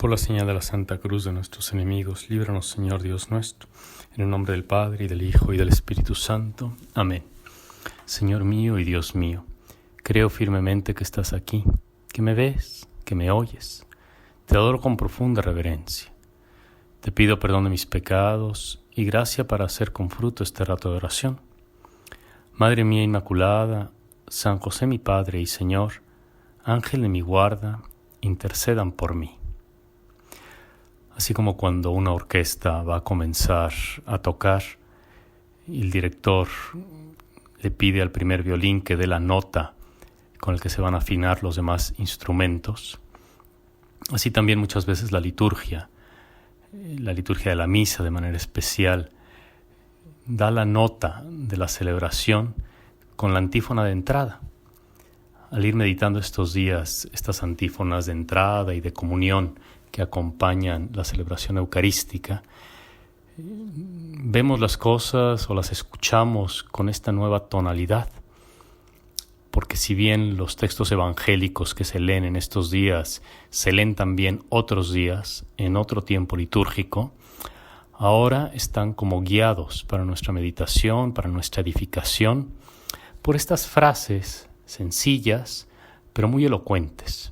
Por la señal de la Santa Cruz de nuestros enemigos, líbranos, Señor Dios nuestro, en el nombre del Padre, y del Hijo, y del Espíritu Santo. Amén. Señor mío y Dios mío, creo firmemente que estás aquí, que me ves, que me oyes. Te adoro con profunda reverencia. Te pido perdón de mis pecados y gracia para hacer con fruto este rato de oración. Madre mía Inmaculada, San José mi Padre y Señor, Ángel de mi guarda, intercedan por mí. Así como cuando una orquesta va a comenzar a tocar y el director le pide al primer violín que dé la nota con la que se van a afinar los demás instrumentos, así también muchas veces la liturgia de la misa de manera especial, da la nota de la celebración con la antífona de entrada. Al ir meditando estos días, estas antífonas de entrada y de comunión que acompañan la celebración eucarística, vemos las cosas o las escuchamos con esta nueva tonalidad, porque si bien los textos evangélicos que se leen en estos días se leen también otros días, en otro tiempo litúrgico, ahora están como guiados para nuestra meditación, para nuestra edificación, por estas frases sencillas, pero muy elocuentes.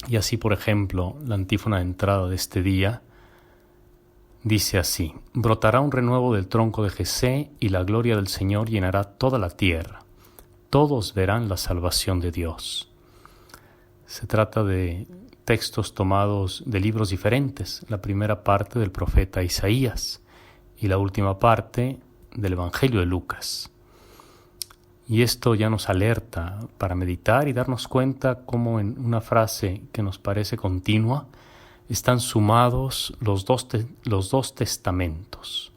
Y así, por ejemplo, la antífona de entrada de este día dice así: brotará un renuevo del tronco de Jesé y la gloria del Señor llenará toda la tierra. Todos verán la salvación de Dios. Se trata de textos tomados de libros diferentes, la primera parte del profeta Isaías y la última parte del Evangelio de Lucas. Y esto ya nos alerta para meditar y darnos cuenta cómo en una frase que nos parece continua están sumados los dos testamentos.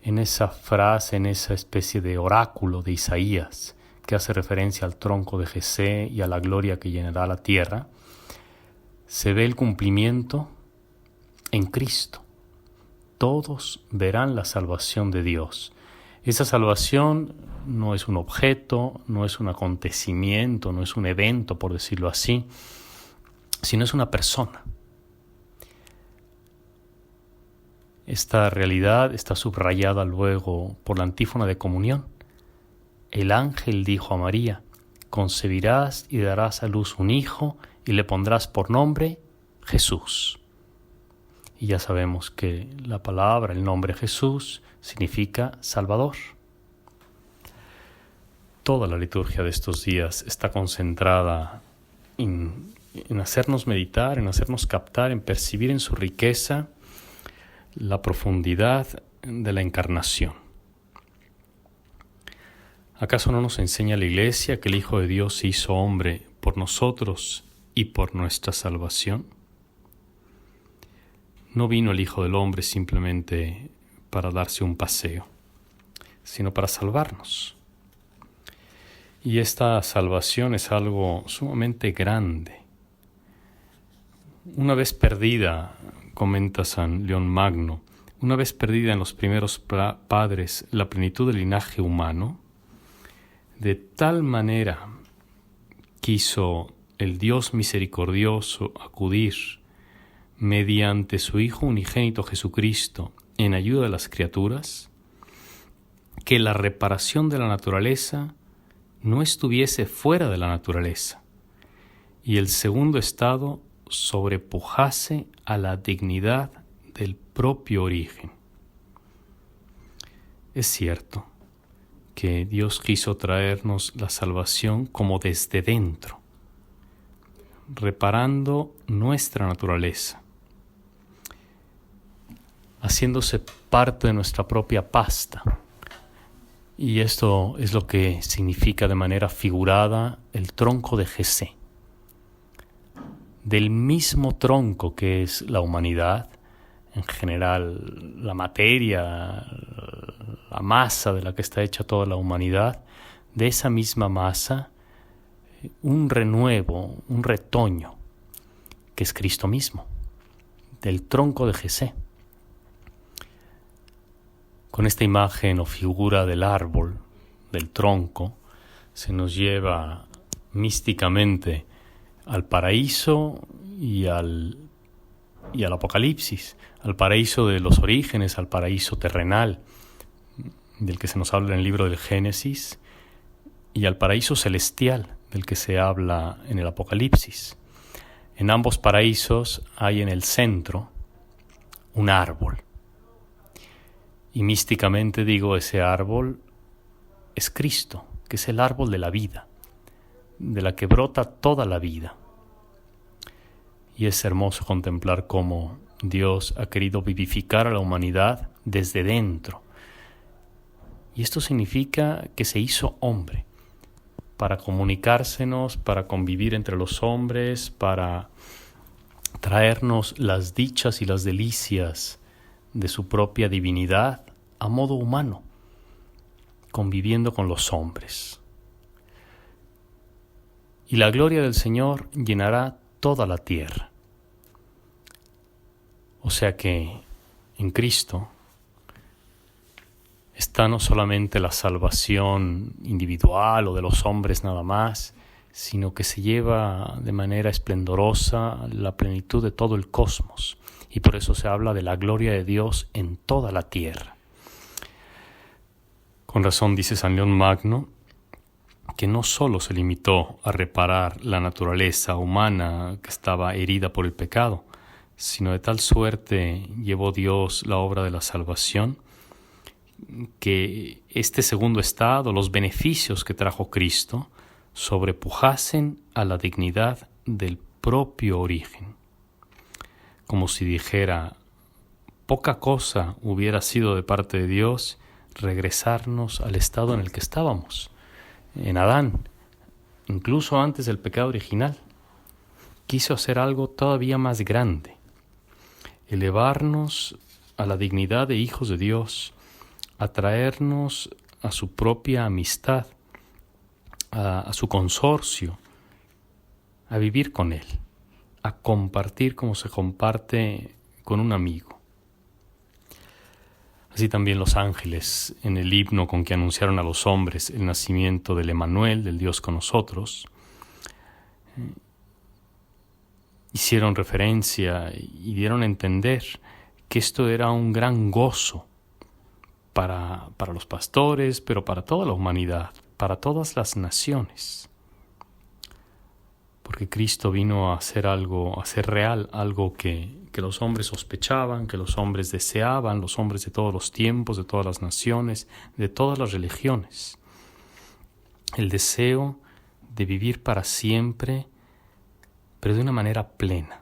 En esa frase, en esa especie de oráculo de Isaías que hace referencia al tronco de Jesé y a la gloria que llenará la tierra, se ve el cumplimiento en Cristo. Todos verán la salvación de Dios. Esa salvación no es un objeto, no es un acontecimiento, no es un evento, por decirlo así, sino es una persona. Esta realidad está subrayada luego por la antífona de comunión. El ángel dijo a María: concebirás y darás a luz un hijo y le pondrás por nombre Jesús. Y ya sabemos que la palabra, el nombre Jesús, significa Salvador. Toda la liturgia de estos días está concentrada en hacernos meditar, en hacernos captar, en percibir en su riqueza la profundidad de la encarnación. ¿Acaso no nos enseña la Iglesia que el Hijo de Dios se hizo hombre por nosotros y por nuestra salvación? No vino el Hijo del Hombre simplemente para darse un paseo, sino para salvarnos. Y esta salvación es algo sumamente grande. Una vez perdida, comenta San León Magno, una vez perdida en los primeros padres la plenitud del linaje humano, de tal manera quiso el Dios misericordioso acudir mediante su Hijo unigénito Jesucristo en ayuda de las criaturas, que la reparación de la naturaleza no estuviese fuera de la naturaleza y el segundo estado sobrepujase a la dignidad del propio origen. Es cierto que Dios quiso traernos la salvación como desde dentro, reparando nuestra naturaleza, haciéndose parte de nuestra propia pasta. Y esto es lo que significa de manera figurada el tronco de Jesé. Del mismo tronco que es la humanidad, en general la materia, la masa de la que está hecha toda la humanidad, de esa misma masa, un renuevo, un retoño, que es Cristo mismo, del tronco de Jesé. Con esta imagen o figura del árbol, del tronco, se nos lleva místicamente al paraíso y al y al Apocalipsis, al paraíso de los orígenes, al paraíso terrenal, del que se nos habla en el libro del Génesis, y al paraíso celestial, del que se habla en el Apocalipsis. En ambos paraísos hay en el centro un árbol. Y místicamente digo, ese árbol es Cristo, que es el árbol de la vida, de la que brota toda la vida. Y es hermoso contemplar cómo Dios ha querido vivificar a la humanidad desde dentro. Y esto significa que se hizo hombre, para comunicársenos, para convivir entre los hombres, para traernos las dichas y las delicias de su propia divinidad a modo humano, conviviendo con los hombres. Y la gloria del Señor llenará toda la tierra. O sea que en Cristo está no solamente la salvación individual o de los hombres nada más, sino que se lleva de manera esplendorosa la plenitud de todo el cosmos. Y por eso se habla de la gloria de Dios en toda la tierra. Con razón dice San León Magno que no solo se limitó a reparar la naturaleza humana que estaba herida por el pecado, sino de tal suerte llevó Dios la obra de la salvación que este segundo estado, los beneficios que trajo Cristo, sobrepujasen a la dignidad del propio origen. Como si dijera, poca cosa hubiera sido de parte de Dios regresarnos al estado en el que estábamos, en Adán, incluso antes del pecado original. Quiso hacer algo todavía más grande, elevarnos a la dignidad de hijos de Dios, atraernos a su propia amistad, a su consorcio, a vivir con Él, a compartir como se comparte con un amigo. Así también los ángeles, en el himno con que anunciaron a los hombres el nacimiento del Emmanuel, del Dios con nosotros, hicieron referencia y dieron a entender que esto era un gran gozo para los pastores, pero para toda la humanidad, para todas las naciones. Porque Cristo vino a hacer algo, a hacer real algo que los hombres sospechaban, que los hombres deseaban, los hombres de todos los tiempos, de todas las naciones, de todas las religiones. El deseo de vivir para siempre, pero de una manera plena,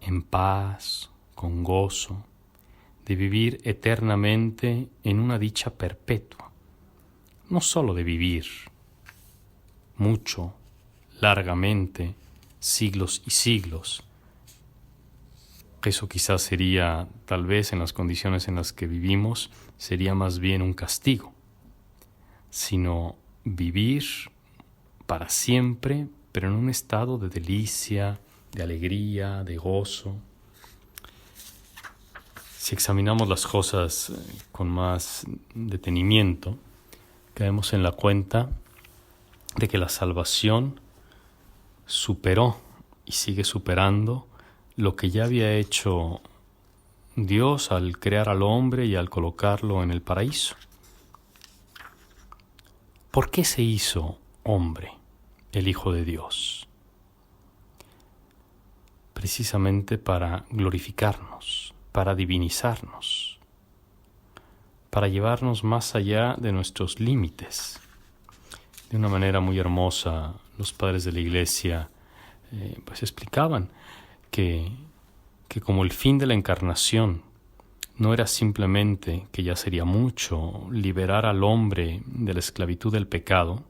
en paz, con gozo, de vivir eternamente en una dicha perpetua, no solo de vivir mucho, largamente, siglos y siglos. Eso quizás sería, tal vez en las condiciones en las que vivimos, sería más bien un castigo, sino vivir para siempre, pero en un estado de delicia, de alegría, de gozo. Si examinamos las cosas con más detenimiento, caemos en la cuenta de que la salvación superó y sigue superando lo que ya había hecho Dios al crear al hombre y al colocarlo en el paraíso. ¿Por qué se hizo hombre, el Hijo de Dios? Precisamente para glorificarnos, para divinizarnos, para llevarnos más allá de nuestros límites. De una manera muy hermosa, los padres de la Iglesia pues explicaban que como el fin de la encarnación no era simplemente, que ya sería mucho, liberar al hombre de la esclavitud del pecado,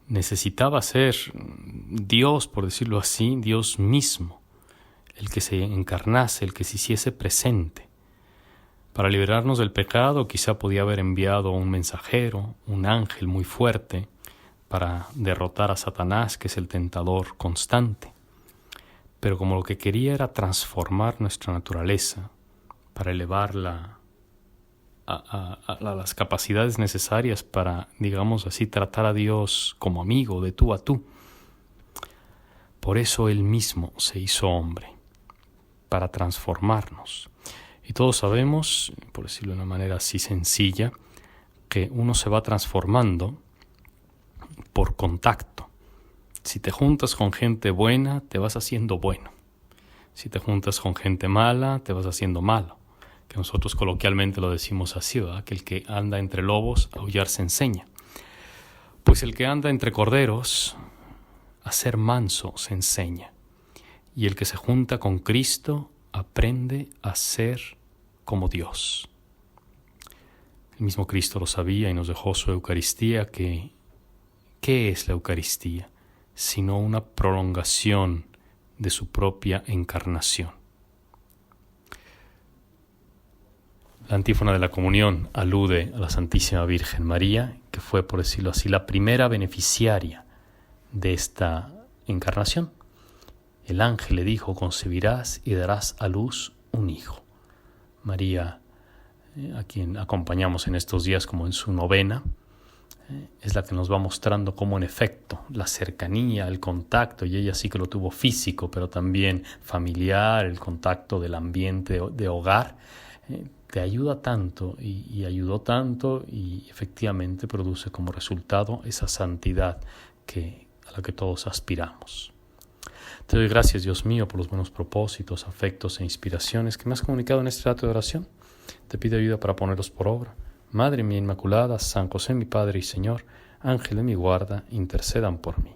necesitaba ser Dios, por decirlo así, Dios mismo, el que se encarnase, el que se hiciese presente. Para liberarnos del pecado quizá podía haber enviado un mensajero, un ángel muy fuerte, para derrotar a Satanás, que es el tentador constante. Pero como lo que quería era transformar nuestra naturaleza para elevarla a las capacidades necesarias para, digamos así, tratar a Dios como amigo, de tú a tú. Por eso Él mismo se hizo hombre, para transformarnos. Y todos sabemos, por decirlo de una manera así sencilla, que uno se va transformando por contacto. Si te juntas con gente buena, te vas haciendo bueno. Si te juntas con gente mala, te vas haciendo malo. Que nosotros coloquialmente lo decimos así, ¿verdad? Que el que anda entre lobos, a aullar se enseña. Pues el que anda entre corderos, a ser manso se enseña. Y el que se junta con Cristo, aprende a ser como Dios. El mismo Cristo lo sabía y nos dejó su Eucaristía, que ¿qué es la Eucaristía? Sino una prolongación de su propia encarnación. La antífona de la comunión alude a la Santísima Virgen María, que fue, por decirlo así, la primera beneficiaria de esta encarnación. El ángel le dijo: concebirás y darás a luz un hijo. María, a quien acompañamos en estos días como en su novena, es la que nos va mostrando cómo en efecto la cercanía, el contacto, y ella sí que lo tuvo físico, pero también familiar, el contacto del ambiente de hogar, te ayuda tanto y ayudó tanto, y efectivamente produce como resultado esa santidad a la que todos aspiramos. Te doy gracias, Dios mío, por los buenos propósitos, afectos e inspiraciones que me has comunicado en este rato de oración. Te pido ayuda para ponerlos por obra. Madre mía Inmaculada, San José mi Padre y Señor, Ángel de mi guarda, intercedan por mí.